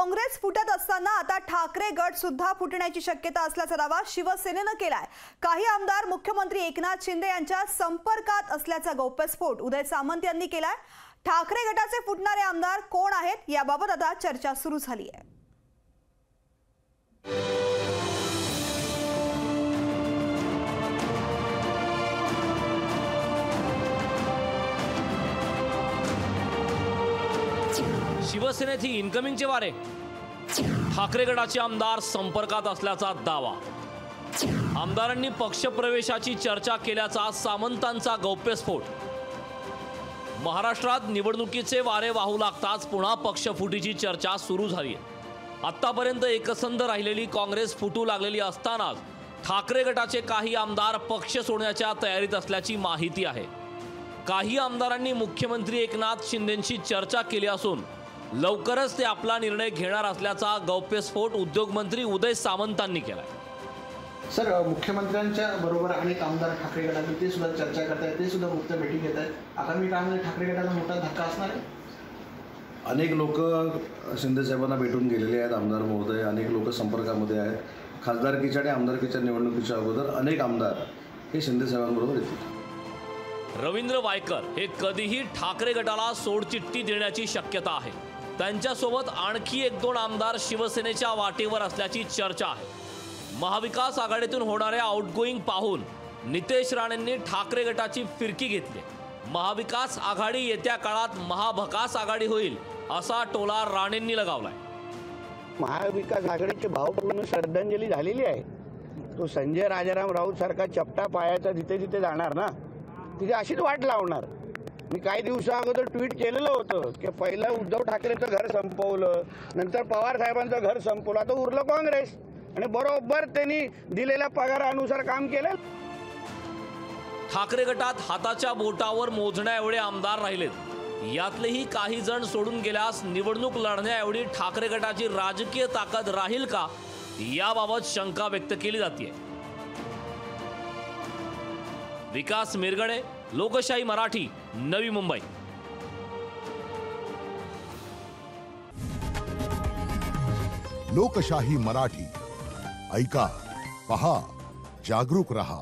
काँग्रेस फुटत असताना आता ठाकरे गट सुद्धा फुटण्याची शक्यता असल्याचा दावा शिवसेनेने केलाय। काही आमदार मुख्यमंत्री एकनाथ शिंदे यांच्या संपर्कात असल्याचा गौप्यस्फोट उदय सामंत यांनी केलाय। ठाकरे गटाचे फुटणारे आमदार कोण आहेत याबाबत आता चर्चा सुरू झाली आहे। शिवसेनेची इनकमिंगचे वारे, ठाकरे गटाचे आमदार संपर्कात असल्याचा दावा, आमदारांनी पक्षप्रवेशाची चर्चा केल्याचा सामंतांचा गौप्यस्फोट। महाराष्ट्रात निवडणुकीचे वारे वाहू लागताच पुन्हा पक्षफुटीची चर्चा सुरू झाली आहे। आतापर्यंत एकसंध राहिलेली काँग्रेस फुटू लागलेली असतानाच ठाकरे गटाचे काही आमदार पक्ष सोडण्याच्या तयारीत असल्याची माहिती आहे। काही आमदारांनी मुख्यमंत्री एकनाथ शिंदेंशी चर्चा केली असून लवकरच ते आपला निर्णय घेणार असल्याचा गौप्यस्फोट उद्योगमंत्री उदय सामंतांनी केलाय। सर, मुख्यमंत्र्यांच्या बरोबर अनेक आमदार ठाकरे गटाचे ते सुद्धा चर्चा करतायत, ते सुद्धा मुक्त भेटी घेत आहेत। आगामी काळामध्ये ठाकरे गटाला मोठा धक्का असणार आहे। अनेक लोक शिंदे साहेबांना भेटून गेलेले आहेत आमदार महोदय, अनेक लोक संपर्कामध्ये आहेत। खासदारकीच्या आणि आमदारकीच्या निवडणुकीच्या अगोदर अनेक आमदार हे शिंदे साहेबांबरोबर येतील। रवींद्र वायकर हे कधीही ठाकरे गटाला सोडचिठ्ठी देण्याची शक्यता आहे। त्यांच्यासोबत आणखी एक दोन आमदार शिवसेनेच्या वाटेवर असल्याची चर्चा आहे। महाविकास आघाडीतून होणारे आउटगोईंग पाहून नितेश राणेंनी ठाकरे गटाची फिरकी घेतली। महाविकास आघाडी येत्या काळात महाभकास आघाडी होईल असा टोला राणेंनी लगावलाय। महाविकास आघाडीची भावपूर्ण श्रद्धांजली झालेली आहे। तो संजय राजाराम राऊत सारखा चपटा पायाचा जिथे जिथे जाणार ना तिथे अशीच वाट लावणार। मी काही दिवसा अगोदर ट्विट केलेलं होतं की पहिलं उद्धव ठाकरेंचं घर संपवलं, नंतर पवार साहेबांचं घर संपवलं, आता उरलं काँग्रेस, आणि बरोबर त्यांनी दिलेल्या पगारानुसार काम केलं। ठाकरे गटात हाताच्या बोटावर मोजण्या एवढे आमदार राहिलेत। यातलेही काही जण सोडून गेल्यास निवडणूक लढण्या एवढी ठाकरे गटाची राजकीय ताकद राहील का याबाबत शंका व्यक्त केली जाते। विकास मिरगणे, लोकशाही मराठी, नवी मुंबई। लोकशाही मराठी, ऐका, पहा, जागरूक रहा।